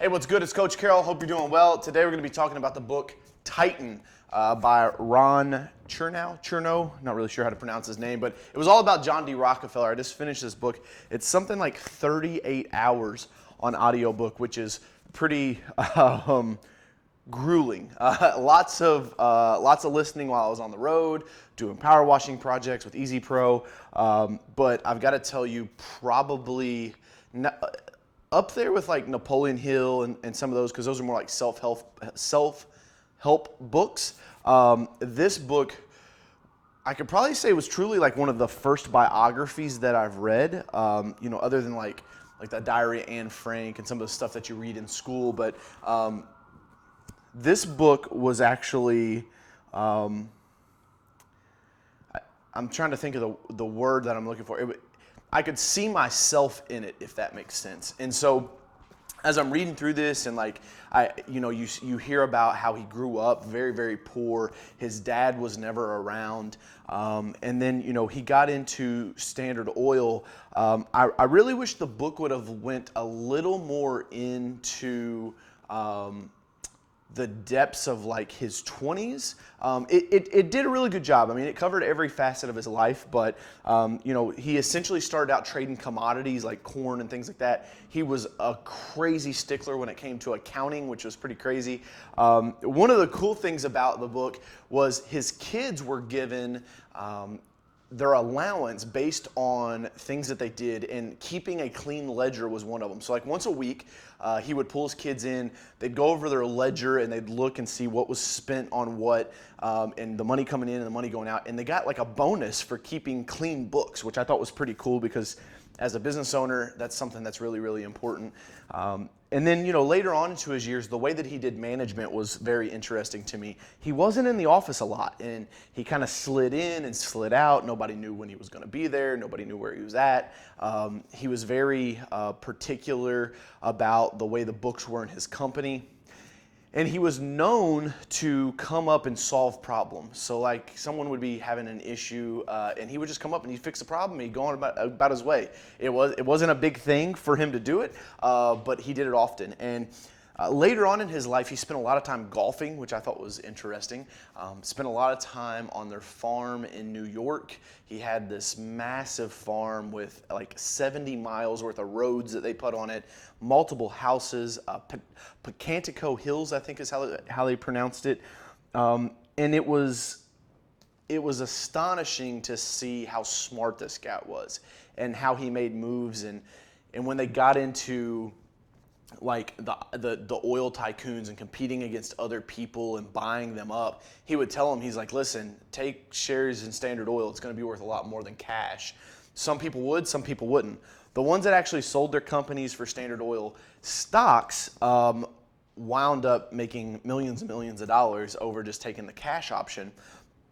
Hey, what's good? It's Coach Carroll. Hope you're doing well. Today we're going to be talking about the book Titan by Ron Chernow. Not really sure how to pronounce his name, but it was all about John D. Rockefeller. I just finished this book. It's something like 38 hours on audiobook, which is pretty grueling. Lots of listening while I was on the road, doing power washing projects with Easy Pro. But I've got to tell you, probably up there with like Napoleon Hill and some of those, because those are more like self-help books. This book, I could probably say, was truly like one of the first biographies that I've read. Other than like the Diary of Anne Frank and some of the stuff that you read in school. But this book was actually, I'm trying to think of the word that I'm looking for. I could see myself in it, if that makes sense. And so as I'm reading through this, and you hear about how he grew up very, very poor. His dad was never around. And then, he got into Standard Oil. I really wish the book would have went a little more into the depths of like his 20s. It did a really good job. I mean, it covered every facet of his life, but he essentially started out trading commodities like corn and things like that. He was a crazy stickler when it came to accounting, which was pretty crazy. One of the cool things about the book was his kids were given their allowance based on things that they did, and keeping a clean ledger was one of them. So like once a week, he would pull his kids in, they'd go over their ledger and they'd look and see what was spent on what, and the money coming in and the money going out, and they got like a bonus for keeping clean books, which I thought was pretty cool, because as a business owner, that's something that's really, really important. And then, later on into his years, the way that he did management was very interesting to me. He wasn't in the office a lot, and he kind of slid in and slid out. Nobody knew when he was going to be there. Nobody knew where he was at. He was very particular about the way the books were in his company. And he was known to come up and solve problems. So like someone would be having an issue, and he would just come up and he'd fix the problem. He'd go on about his way. It wasn't a big thing for him to do it, but he did it often. And later on in his life, he spent a lot of time golfing, which I thought was interesting. Spent a lot of time on their farm in New York. He had this massive farm with like 70 miles worth of roads that they put on it, multiple houses, Pocantico Hills, I think is how they pronounced it. And it was astonishing to see how smart this guy was and how he made moves. And when they got into like the oil tycoons and competing against other people and buying them up, he would tell them, he's like, listen, take shares in Standard Oil. It's going to be worth a lot more than cash. Some people would, some people wouldn't. The ones that actually sold their companies for Standard Oil stocks wound up making millions and millions of dollars over just taking the cash option.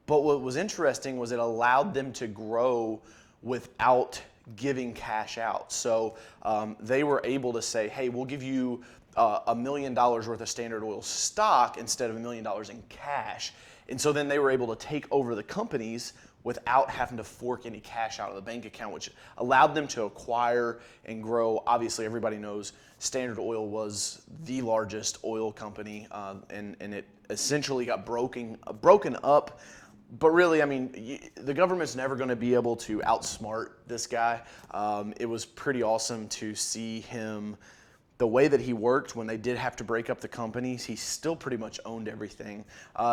But what was interesting was it allowed them to grow without giving cash out. So they were able to say, hey, we'll give you $1 million worth of Standard Oil stock instead of $1 million in cash. And so then they were able to take over the companies without having to fork any cash out of the bank account, which allowed them to acquire and grow. Obviously, everybody knows Standard Oil was the largest oil company, and it essentially got broken up. But really, I mean, the government's never going to be able to outsmart this guy. It was pretty awesome to see him, the way that he worked when they did have to break up the companies. He still pretty much owned everything.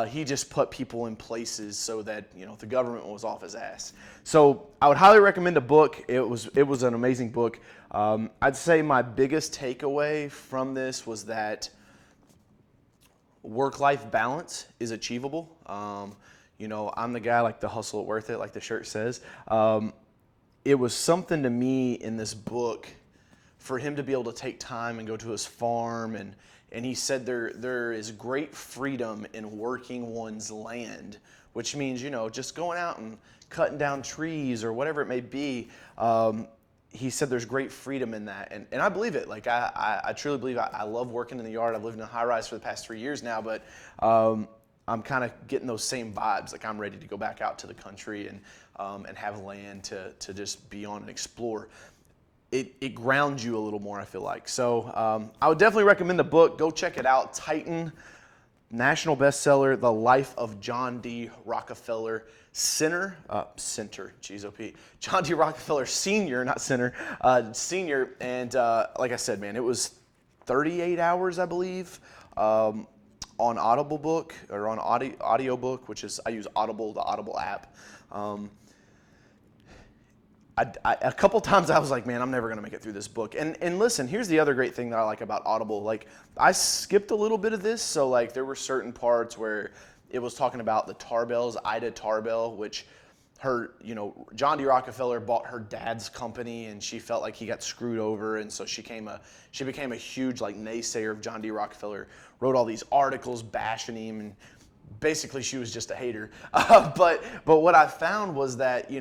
He just put people in places so that the government was off his ass. So I would highly recommend the book. It was an amazing book. I'd say my biggest takeaway from this was that work-life balance is achievable. I'm the guy, like the hustle it worth it, like the shirt says. It was something to me in this book for him to be able to take time and go to his farm, and he said there is great freedom in working one's land, which means just going out and cutting down trees or whatever it may be. He said there's great freedom in that, and I believe it. Like I truly believe I love working in the yard. I've lived in a high rise for the past 3 years now, but I'm kind of getting those same vibes. Like I'm ready to go back out to the country and have land to just be on and explore. it grounds you a little more, I feel like. So I would definitely recommend the book. Go check it out. Titan, national bestseller, The Life of John D. Rockefeller Center, G-O-P. John D. Rockefeller Sr., not Center, Senior. And like I said, man, it was 38 hours, I believe, on Audible book, or on audio book, which is, I use Audible, the Audible app. A couple times I was like, man, I'm never going to make it through this book. And listen, here's the other great thing that I like about Audible. Like, I skipped a little bit of this. So, like, there were certain parts where it was talking about the Tarbells, Ida Tarbell, which John D. Rockefeller bought her dad's company, and she felt like he got screwed over. And so she became a huge, like, naysayer of John D. Rockefeller, wrote all these articles bashing him, and basically she was just a hater. But what I found was that,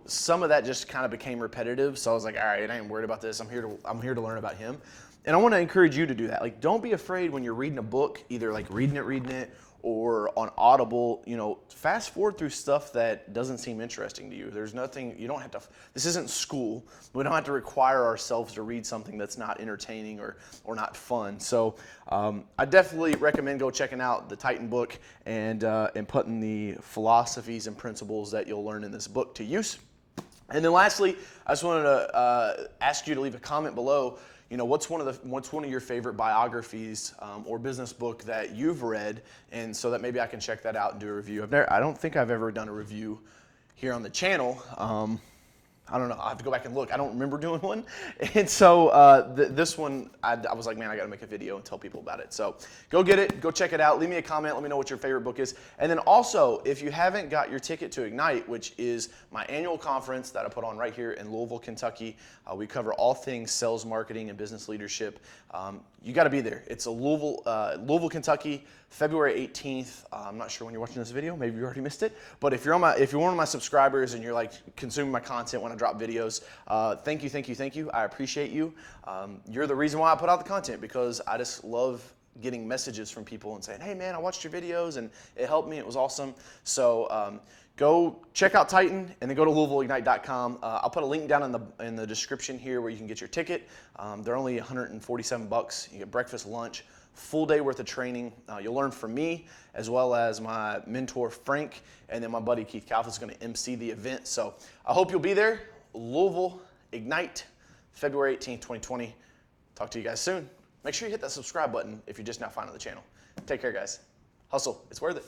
some of that just kind of became repetitive. So I was like, all right, I ain't worried about this. I'm here to learn about him. And I want to encourage you to do that. Like, don't be afraid when you're reading a book, either like reading it, or on Audible, fast forward through stuff that doesn't seem interesting to you. There's nothing, you don't have to, this isn't school. We don't have to require ourselves to read something that's not entertaining or not fun. So I definitely recommend go checking out the Titan book and putting the philosophies and principles that you'll learn in this book to use. And then lastly, I just wanted to ask you to leave a comment below. What's one of your favorite biographies or business book that you've read, and so that maybe I can check that out and do a review. I don't think I've ever done a review here on the channel. I don't know. I have to go back and look. I don't remember doing one. And so this one, I was like, man, I got to make a video and tell people about it. So go get it. Go check it out. Leave me a comment. Let me know what your favorite book is. And then also, if you haven't got your ticket to Ignite, which is my annual conference that I put on right here in Louisville, Kentucky, we cover all things sales, marketing, and business leadership. You got to be there. It's a Louisville, Kentucky, February 18th. I'm not sure when you're watching this video. Maybe you already missed it. But if you're one of my subscribers and you're like consuming my content when I drop videos, thank you. I appreciate you. You're the reason why I put out the content, because I just love getting messages from people and saying, hey man, I watched your videos and it helped me. It was awesome. So go check out Titan and then go to LouisvilleIgnite.com. I'll put a link down in the description here where you can get your ticket. They're only $147. You get breakfast, lunch, full day worth of training. You'll learn from me as well as my mentor Frank, and then my buddy Keith Kalf is going to MC the event. So I hope you'll be there. Louisville Ignite, February 18th, 2020. Talk to you guys soon. Make sure you hit that subscribe button if you're just now finding the channel. Take care, guys. Hustle. It's worth it.